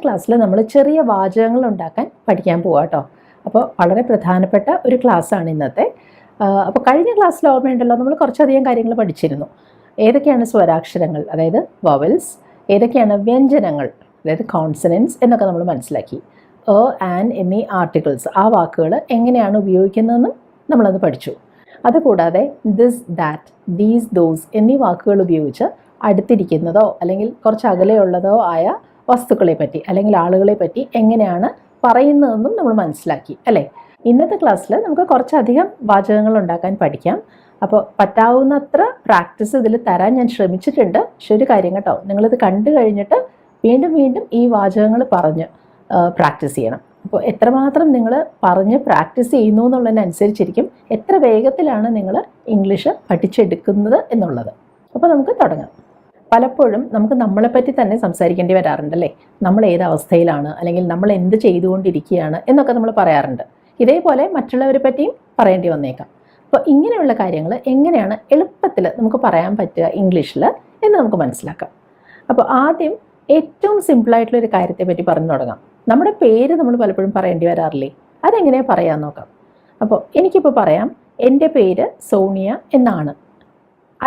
ക്ലാസ്സിൽ നമ്മൾ ചെറിയ വാചകങ്ങൾ ഉണ്ടാക്കാൻ പഠിക്കാൻ പോവാം കേട്ടോ. അപ്പോൾ വളരെ പ്രധാനപ്പെട്ട ഒരു ക്ലാസ്സാണ് ഇന്നത്തെ. അപ്പോൾ കഴിഞ്ഞ ക്ലാസ്സിൽ ഓർമ്മയുണ്ടല്ലോ, നമ്മൾ കുറച്ചധികം കാര്യങ്ങൾ പഠിച്ചിരുന്നു. ഏതൊക്കെയാണ് സ്വരാക്ഷരങ്ങൾ, അതായത് വവൽസ്, ഏതൊക്കെയാണ് വ്യഞ്ജനങ്ങൾ, അതായത് കോൺസണൻസ് എന്നൊക്കെ നമ്മൾ മനസ്സിലാക്കി. ആൻ എന്നീ ആർട്ടിക്കിൾസ്, ആ വാക്കുകൾ എങ്ങനെയാണ് ഉപയോഗിക്കുന്നതെന്നും നമ്മളത് പഠിച്ചു. അതുകൂടാതെ ദിസ്, ദാറ്റ്, ദീസ്, ദോസ് എന്നീ വാക്കുകൾ ഉപയോഗിച്ച് അടുത്തിരിക്കുന്നതോ അല്ലെങ്കിൽ കുറച്ച് അകലെയുള്ളതോ ആയ വസ്തുക്കളെ പറ്റി അല്ലെങ്കിൽ ആളുകളെ പറ്റി എങ്ങനെയാണ് പറയുന്നതെന്നും നമ്മൾ മനസ്സിലാക്കി അല്ലേ. ഇന്നത്തെ ക്ലാസ്സിൽ നമുക്ക് കുറച്ചധികം വാചകങ്ങൾ ഉണ്ടാക്കാൻ പഠിക്കാം. അപ്പോൾ പറ്റാവുന്നത്ര പ്രാക്ടീസ് ഇതിൽ തരാൻ ഞാൻ ശ്രമിച്ചിട്ടുണ്ട്. പക്ഷെ ഒരു കാര്യം കേട്ടോ, നിങ്ങളിത് കണ്ടു കഴിഞ്ഞിട്ട് വീണ്ടും വീണ്ടും ഈ വാചകങ്ങൾ പറഞ്ഞ് പ്രാക്ടീസ് ചെയ്യണം. അപ്പോൾ എത്രമാത്രം നിങ്ങൾ പറഞ്ഞ് പ്രാക്ടീസ് ചെയ്യുന്നു എന്നുള്ളതിനനുസരിച്ചിരിക്കും എത്ര വേഗത്തിലാണ് നിങ്ങൾ ഇംഗ്ലീഷ് പഠിച്ചെടുക്കുന്നത് എന്നുള്ളത്. അപ്പോൾ നമുക്ക് തുടങ്ങാം. പലപ്പോഴും നമുക്ക് നമ്മളെപ്പറ്റി തന്നെ സംസാരിക്കേണ്ടി വരാറുണ്ടല്ലേ. നമ്മൾ ഏത് അവസ്ഥയിലാണ് അല്ലെങ്കിൽ നമ്മൾ എന്ത് ചെയ്തുകൊണ്ടിരിക്കുകയാണ് എന്നൊക്കെ നമ്മൾ പറയാറുണ്ട്. ഇതേപോലെ മറ്റുള്ളവരെ പറ്റിയും പറയേണ്ടി വന്നേക്കാം. അപ്പോൾ ഇങ്ങനെയുള്ള കാര്യങ്ങൾ എങ്ങനെയാണ് എളുപ്പത്തിൽ നമുക്ക് പറയാൻ പറ്റുക ഇംഗ്ലീഷിൽ എന്ന് നമുക്ക് മനസ്സിലാക്കാം. അപ്പോൾ ആദ്യം ഏറ്റവും സിമ്പിളായിട്ടുള്ളൊരു കാര്യത്തെ പറ്റി പറഞ്ഞു തുടങ്ങാം. നമ്മുടെ പേര് നമ്മൾ പലപ്പോഴും പറയേണ്ടി വരാറില്ലേ, അതെങ്ങനെയാണ് പറയാൻ നോക്കാം. അപ്പോൾ എനിക്കിപ്പോൾ പറയാം, എൻ്റെ പേര് സോണിയ എന്നാണ്.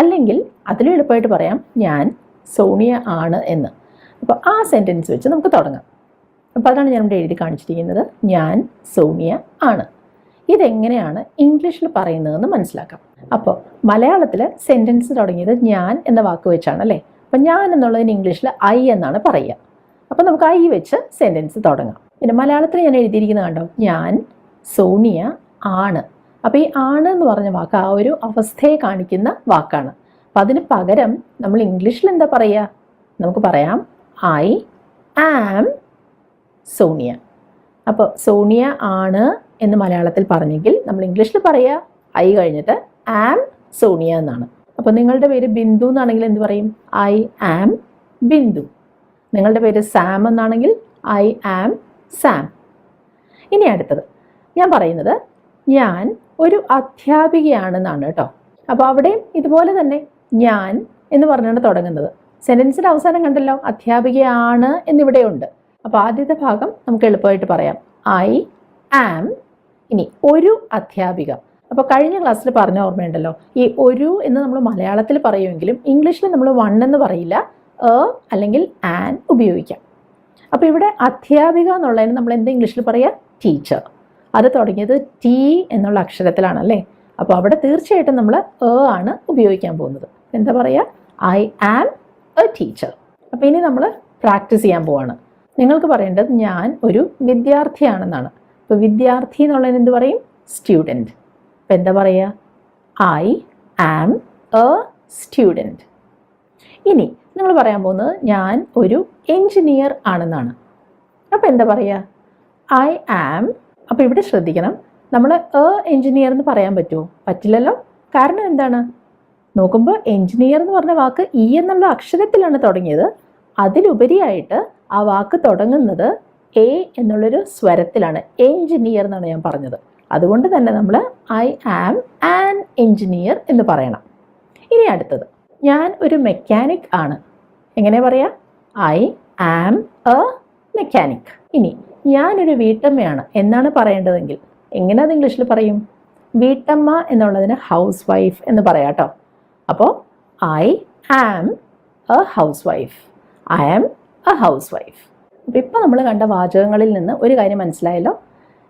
അല്ലെങ്കിൽ അതിലും എളുപ്പമായിട്ട് പറയാം, ഞാൻ സോണിയ ആണ് എന്ന്. അപ്പോൾ ആ സെൻറ്റൻസ് വെച്ച് നമുക്ക് തുടങ്ങാം. അപ്പോൾ അതാണ് ഞാൻ ഇവിടെ എഴുതി കാണിച്ചിരിക്കുന്നത്, ഞാൻ സോണിയ ആണ്. ഇതെങ്ങനെയാണ് ഇംഗ്ലീഷിൽ പറയുന്നതെന്ന് മനസ്സിലാക്കാം. അപ്പോൾ മലയാളത്തിൽ സെൻറ്റൻസ് തുടങ്ങിയത് ഞാൻ എന്ന വാക്ക് വെച്ചാണ് അല്ലേ. അപ്പം ഞാൻ എന്നുള്ളതിന് ഇംഗ്ലീഷിൽ ഐ എന്നാണ് പറയുക. അപ്പോൾ നമുക്ക് ഐ വെച്ച് സെൻറ്റൻസ് തുടങ്ങാം. പിന്നെ മലയാളത്തിൽ ഞാൻ എഴുതിയിരിക്കുന്നത് കണ്ടോ, ഞാൻ സോണിയ ആണ്. അപ്പോൾ ഈ ആണ് എന്ന് പറഞ്ഞ വാക്ക് ആ ഒരു അവസ്ഥയെ കാണിക്കുന്ന വാക്കാണ്. അപ്പം അതിന് പകരം നമ്മൾ ഇംഗ്ലീഷിൽ എന്താ പറയുക? നമുക്ക് പറയാം ഐ ആം സോണിയ. അപ്പോൾ സോണിയ ആണ് എന്ന് മലയാളത്തിൽ പറഞ്ഞെങ്കിൽ നമ്മൾ ഇംഗ്ലീഷിൽ പറയുക ഐ കഴിഞ്ഞിട്ട് ആം സോണിയ എന്നാണ്. അപ്പോൾ നിങ്ങളുടെ പേര് ബിന്ദു എന്നാണെങ്കിൽ എന്ത് പറയും? I am Bindu. നിങ്ങളുടെ പേര് സാം എന്നാണെങ്കിൽ ഐ ആം സാം. ഇനി അടുത്തത് ഞാൻ പറയുന്നത്, ഞാൻ ഒരു അധ്യാപികയാണെന്നാണ് കേട്ടോ. അപ്പോൾ അവിടെയും ഇതുപോലെ തന്നെ ഞാൻ എന്ന് പറഞ്ഞാണ് തുടങ്ങുന്നത്. സെൻറ്റൻസിൻ്റെ അവസാനം കണ്ടല്ലോ, അധ്യാപികയാണ് എന്നിവിടെയുണ്ട്. അപ്പോൾ ആദ്യത്തെ ഭാഗം നമുക്ക് എളുപ്പമായിട്ട് പറയാം, ഐ ആം. ഇനി ഒരു അധ്യാപിക. അപ്പോൾ കഴിഞ്ഞ ക്ലാസ്സിൽ പറഞ്ഞ ഓർമ്മയുണ്ടല്ലോ, ഈ ഒരു എന്ന് നമ്മൾ മലയാളത്തിൽ പറയുമെങ്കിലും ഇംഗ്ലീഷിൽ നമ്മൾ വൺ എന്ന് പറയില്ല, അല്ലെങ്കിൽ ആൻ ഉപയോഗിക്കാം. അപ്പോൾ ഇവിടെ അധ്യാപിക എന്നുള്ളതിന് നമ്മൾ എന്താ ഇംഗ്ലീഷിൽ പറയുക? ടീച്ചർ. അത് തുടങ്ങിയത് ടി എന്നുള്ള അക്ഷരത്തിലാണ് അല്ലേ. അപ്പോൾ അവിടെ തീർച്ചയായിട്ടും നമ്മൾ ആണ് ഉപയോഗിക്കാൻ പോകുന്നത്. എന്താ പറയുക? I am a teacher. അപ്പോൾ ഇനി നമ്മൾ പ്രാക്ടീസ് ചെയ്യാൻ പോവാണ്. നിങ്ങൾക്ക് പറയേണ്ടത് ഞാൻ ഒരു വിദ്യാർത്ഥിയാണെന്നാണ്. അപ്പോൾ വിദ്യാർത്ഥി എന്നുള്ളതിന് എന്ത് പറയും? സ്റ്റുഡൻറ്റ്. അപ്പോൾ എന്താ പറയുക? I am a student. ഇനി നിങ്ങൾ പറയാൻ പോകുന്നത് ഞാൻ ഒരു എൻജിനീയർ ആണെന്നാണ്. അപ്പോൾ എന്താ പറയുക? I am. അപ്പോൾ ഇവിടെ ശ്രദ്ധിക്കണം, നമ്മൾ എൻജിനീയർ എന്ന് പറയാൻ പറ്റുമോ? പറ്റില്ലല്ലോ. കാരണം എന്താണ്? നോക്കുമ്പോൾ എൻജിനീയർ എന്ന് പറഞ്ഞ വാക്ക് ഇ എന്നുള്ള അക്ഷരത്തിലാണ് തുടങ്ങിയത്. അതിലുപരിയായിട്ട് ആ വാക്ക് തുടങ്ങുന്നത് എ എന്നുള്ളൊരു സ്വരത്തിലാണ്. എൻജിനീയർ എന്നാണ് ഞാൻ പറഞ്ഞത്. അതുകൊണ്ട് തന്നെ നമ്മൾ ഐ ആം ആൻ എൻജിനീയർ എന്ന് പറയണം. ഇനി അടുത്തത്, ഞാൻ ഒരു മെക്കാനിക് ആണ്. എങ്ങനെ പറയാം? I am a mechanic. ഇനി ഞാനൊരു വീട്ടമ്മയാണ് എന്നാണ് പറയേണ്ടതെങ്കിൽ എങ്ങനെ അത് ഇംഗ്ലീഷിൽ പറയും? വീട്ടമ്മ എന്നുള്ളതിന് ഹൗസ് വൈഫ് എന്ന് പറയാം കേട്ടോ. അപ്പോൾ I am a housewife. I am a housewife. അപ്പോൾ ഇപ്പോൾ നമ്മൾ കണ്ട വാചകങ്ങളിൽ നിന്ന് ഒരു കാര്യം മനസ്സിലായല്ലോ.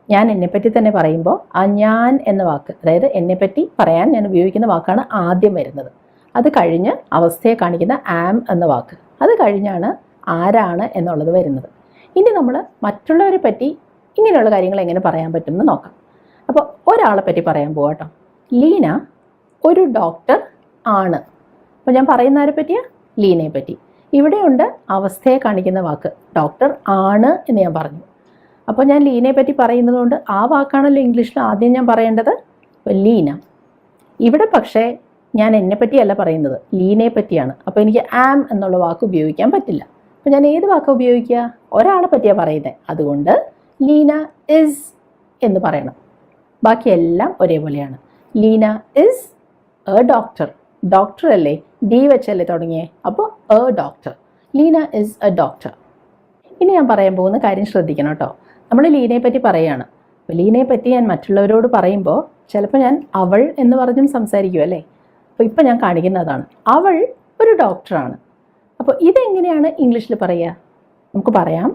ഞാൻ എന്നെപ്പറ്റി തന്നെ പറയുമ്പോൾ ആ ഞാൻ എന്ന വാക്ക്, അതായത് എന്നെപ്പറ്റി പറയാൻ ഞാൻ ഉപയോഗിക്കുന്ന വാക്കാണ് ആദ്യം വരുന്നത്. അത് കഴിഞ്ഞ് അവസ്ഥയെ കാണിക്കുന്ന ആം എന്ന വാക്ക്, അത് കഴിഞ്ഞാണ് ആരാണ് എന്നുള്ളത് വരുന്നത്. ഇനി നമ്മൾ മറ്റുള്ളവരെ പറ്റി ഇങ്ങനെയുള്ള കാര്യങ്ങൾ എങ്ങനെ പറയാൻ പറ്റുമെന്ന് നോക്കാം. അപ്പോൾ ഒരാളെ പറ്റി പറയാൻ പോകാം കേട്ടോ. ലീന ഒരു ഡോക്ടർ ആണ്. അപ്പോൾ ഞാൻ പറയുന്ന ആരെ പറ്റിയാണ്? ലീനയെ പറ്റി. ഇവിടെയുണ്ട് അവസ്ഥയെ കാണിക്കുന്ന വാക്ക്, ഡോക്ടർ ആണ് എന്ന് ഞാൻ പറഞ്ഞു. അപ്പോൾ ഞാൻ ലീനയെ പറ്റി പറയുന്നത് കൊണ്ട് ആ വാക്കാണല്ലോ ഇംഗ്ലീഷിൽ ആദ്യം ഞാൻ പറയേണ്ടത്, ലീന. ഇവിടെ പക്ഷേ ഞാൻ എന്നെപ്പറ്റിയല്ല പറയുന്നത്, ലീനയെ പറ്റിയാണ്. അപ്പോൾ എനിക്ക് ആം എന്നുള്ള വാക്ക് ഉപയോഗിക്കാൻ പറ്റില്ല. അപ്പോൾ ഞാൻ ഏത് വാക്കാണ് ഉപയോഗിക്കുക? ഒരാളെ പറ്റിയാണ് പറയുന്നത്. അതുകൊണ്ട് ലീന ഇസ് എന്ന് പറയണം. ബാക്കിയെല്ലാം ഒരേപോലെയാണ്. Leena is a doctor. Doctor അല്ലേ, ഡി വെച്ചല്ലേ തുടങ്ങിയേ. അപ്പോൾ a doctor. Leena is a doctor. ഇനി ഞാൻ പറയാൻ പോകുന്ന കാര്യം ശ്രദ്ധിക്കണം കേട്ടോ. നമ്മൾ ലീനയെ പറ്റി പറയുകയാണ്. അപ്പോൾ ലീനയെ പറ്റി ഞാൻ മറ്റുള്ളവരോട് പറയുമ്പോൾ ചിലപ്പോൾ ഞാൻ അവൾ എന്ന് പറഞ്ഞും സംസാരിക്കും അല്ലേ. അപ്പോൾ ഇപ്പം ഞാൻ കാണിക്കുന്നതാണ്, അവൾ ഒരു ഡോക്ടറാണ്. അപ്പോൾ ഇതെങ്ങനെയാണ് ഇംഗ്ലീഷിൽ പറയുക? നമുക്ക് പറയാം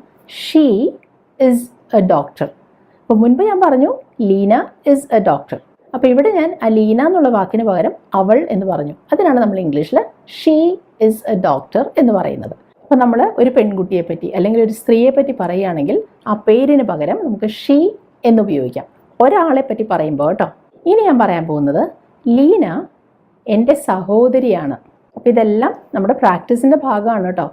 ഷീ ഇസ് എ ഡോക്ടർ. അപ്പോൾ മുൻപ് ഞാൻ പറഞ്ഞു ലീന ഇസ് എ ഡോക്ടർ. അപ്പോൾ ഇവിടെ ഞാൻ ആ ലീന എന്നുള്ള വാക്കിന് പകരം അവൾ എന്ന് പറഞ്ഞു. അതിനാണ് നമ്മൾ ഇംഗ്ലീഷിൽ ഷീ ഇസ് എ ഡോക്ടർ എന്ന് പറയുന്നത്. അപ്പോൾ നമ്മൾ ഒരു പെൺകുട്ടിയെ പറ്റി അല്ലെങ്കിൽ ഒരു സ്ത്രീയെ പറ്റി പറയുകയാണെങ്കിൽ ആ പേരിന് പകരം നമുക്ക് ഷീ എന്ന് ഉപയോഗിക്കാം, ഒരാളെ പറ്റി പറയുമ്പോൾ കേട്ടോ. ഇനി ഞാൻ പറയാൻ പോകുന്നത് ലീന എൻ്റെ സഹോദരിയാണ്. അപ്പോൾ ഇതെല്ലാം നമ്മുടെ പ്രാക്ടീസിൻ്റെ ഭാഗമാണ് കേട്ടോ.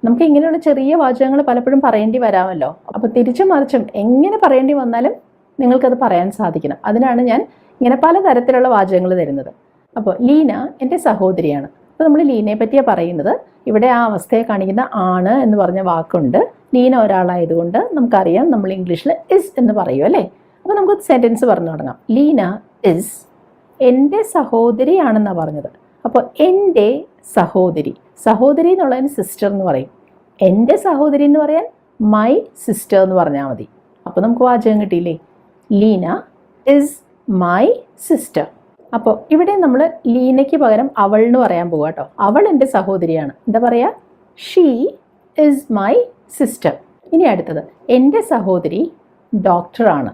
നമുക്ക് ഇങ്ങനെയുള്ള ചെറിയ വാചകങ്ങൾ പലപ്പോഴും പറയേണ്ടി വരാമല്ലോ. അപ്പോൾ തിരിച്ചും മറിച്ചും എങ്ങനെ പറയേണ്ടി വന്നാലും നിങ്ങൾക്കത് പറയാൻ സാധിക്കണം. അതിനാണ് ഞാൻ ഇങ്ങനെ പലതരത്തിലുള്ള വാചകങ്ങൾ തരുന്നത്. അപ്പോൾ ലീന എൻ്റെ സഹോദരിയാണ്. അപ്പോൾ നമ്മൾ ലീനയെ പറ്റിയാണ് പറയുന്നത്. ഇവിടെ ആ അവസ്ഥയെ കാണിക്കുന്ന ആണ് എന്ന് പറഞ്ഞ വാക്കുണ്ട്. ലീന ഒരാളായതുകൊണ്ട് നമുക്കറിയാം നമ്മൾ ഇംഗ്ലീഷിൽ ഇസ് എന്ന് പറയും അല്ലേ. അപ്പോൾ നമുക്ക് സെൻറ്റൻസ് പറഞ്ഞു തുടങ്ങാം. ലീന ഇസ് എൻ്റെ സഹോദരിയാണെന്നാണ് പറഞ്ഞത്. അപ്പോൾ എൻ്റെ സഹോദരി, സഹോദരി എന്നുള്ളതിന് സിസ്റ്റർ എന്ന് പറയും. എൻ്റെ സഹോദരി എന്ന് പറയാൻ മൈ സിസ്റ്റർ എന്ന് പറഞ്ഞാൽ മതി. അപ്പോൾ നമുക്ക് വാചകം കിട്ടിയില്ലേ, ലീന ഇസ് മൈ സിസ്റ്റർ. അപ്പോൾ ഇവിടെ നമ്മൾ ലീനയ്ക്ക് പകരം അവൾ എന്ന് പറയാൻ പോകുക കേട്ടോ. അവൾ എൻ്റെ സഹോദരിയാണ്. എന്താ പറയുക? She is my sister. ഇനി അടുത്തത്, എൻ്റെ സഹോദരി ഡോക്ടറാണ്.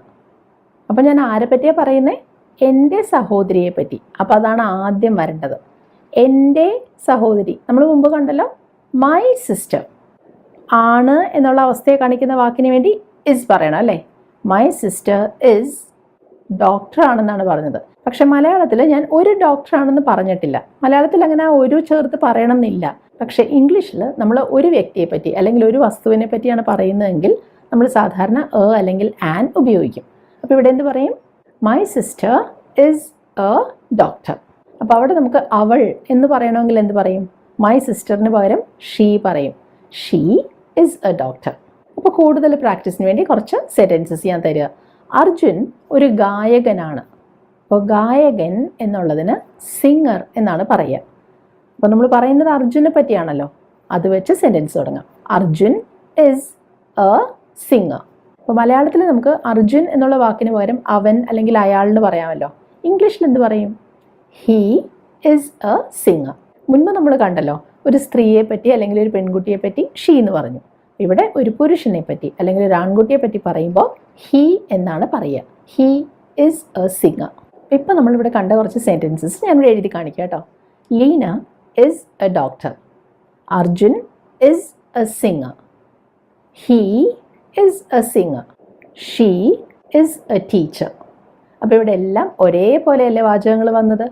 അപ്പോൾ ഞാൻ ആരെ പറ്റിയാണ് പറയുന്നത്? എൻ്റെ സഹോദരിയെ പറ്റി. അപ്പോൾ അതാണ് ആദ്യം വരേണ്ടത്. എൻ്റെ സഹോദരി നമ്മൾ മുമ്പ് കണ്ടല്ലോ, മൈ സിസ്റ്റർ. ആണ് എന്നുള്ള അവസ്ഥയെ കാണിക്കുന്ന വാക്കിന് വേണ്ടി ഇസ് പറയണം അല്ലേ. മൈ സിസ്റ്റർ ഇസ് ഡോക്ടറാണെന്നാണ് പറഞ്ഞത്. പക്ഷെ മലയാളത്തിൽ ഞാൻ ഒരു ഡോക്ടറാണെന്ന് പറഞ്ഞിട്ടില്ല. മലയാളത്തിൽ അങ്ങനെ ഒരു ചേർത്ത് പറയണം എന്നില്ല. പക്ഷേ ഇംഗ്ലീഷിൽ നമ്മൾ ഒരു വ്യക്തിയെ പറ്റി അല്ലെങ്കിൽ ഒരു വസ്തുവിനെ പറ്റിയാണ് പറയുന്നതെങ്കിൽ നമ്മൾ സാധാരണ എ അല്ലെങ്കിൽ ആൻ ഉപയോഗിക്കും. അപ്പോൾ ഇവിടെ എന്ത് പറയും? My sister is a doctor. അപ്പോൾ അവിടെ നമുക്ക് അവൾ എന്ന് പറയണമെങ്കിൽ എന്ത് പറയും? മൈ സിസ്റ്ററിന് പകരം ഷീ പറയും. She is a doctor. അപ്പോൾ കൂടുതൽ പ്രാക്ടീസിന് വേണ്ടി കുറച്ച് സെൻറ്റൻസസ് ഞാൻ തരിക. അർജുൻ ഒരു ഗായകനാണ്. അപ്പോൾ ഗായകൻ എന്നുള്ളതിന് സിംഗർ എന്നാണ് പറയുക. അപ്പോൾ നമ്മൾ പറയുന്നത് അർജുനെ പറ്റിയാണല്ലോ, അത് വെച്ച് സെൻറ്റൻസ് തുടങ്ങാം. Arjun is A singer. അപ്പോൾ മലയാളത്തിൽ നമുക്ക് അർജുൻ എന്നുള്ള വാക്കിന് പകരം അവൻ അല്ലെങ്കിൽ അയാളെന്ന് പറയാമല്ലോ. ഇംഗ്ലീഷിൽ എന്ത് പറയും? He is A singer. മുൻപ് നമ്മൾ കണ്ടല്ലോ, ഒരു സ്ത്രീയെ പറ്റി അല്ലെങ്കിൽ ഒരു പെൺകുട്ടിയെ പറ്റി ഷീ എന്ന് പറഞ്ഞു. ഇവിടെ ഒരു പുരുഷനെ പറ്റി അല്ലെങ്കിൽ ഒരു ആൺകുട്ടിയെ പറ്റി പറയുമ്പോൾ ഹീ എന്നാണ് പറയുക. He is A singer. ഇപ്പം നമ്മളിവിടെ കണ്ട കുറച്ച് സെൻറ്റൻസസ് ഞാനിവിടെ എഴുതി കാണിക്കാം കേട്ടോ. Leena is a doctor. Arjun is A singer. He is A singer. She is A teacher. അപ്പോൾ ഇവിടെ എല്ലാം ഒരേപോലെയല്ലേ വാചകങ്ങൾ വന്നത്?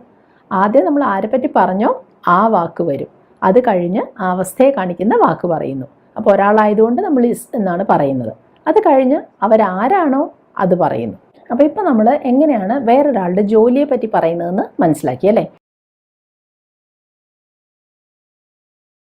ആദ്യം നമ്മൾ ആരെ പറ്റി പറഞ്ഞോ ആ വാക്ക് വരും. അത് കഴിഞ്ഞ് ആ അവസ്ഥയെ കാണിക്കുന്ന വാക്ക് പറയുന്നു. അപ്പോൾ ഒരാളായതുകൊണ്ട് നമ്മൾ ഇസ് എന്നാണ് പറയുന്നത്. അത് കഴിഞ്ഞ് അവരാരാണോ അത് പറയുന്നു. അപ്പോൾ ഇപ്പോൾ നമ്മൾ എങ്ങനെയാണ് വേറൊരാളുടെ ജോലിയെ പറ്റി പറയുന്നതെന്ന് മനസ്സിലാക്കി അല്ലേ.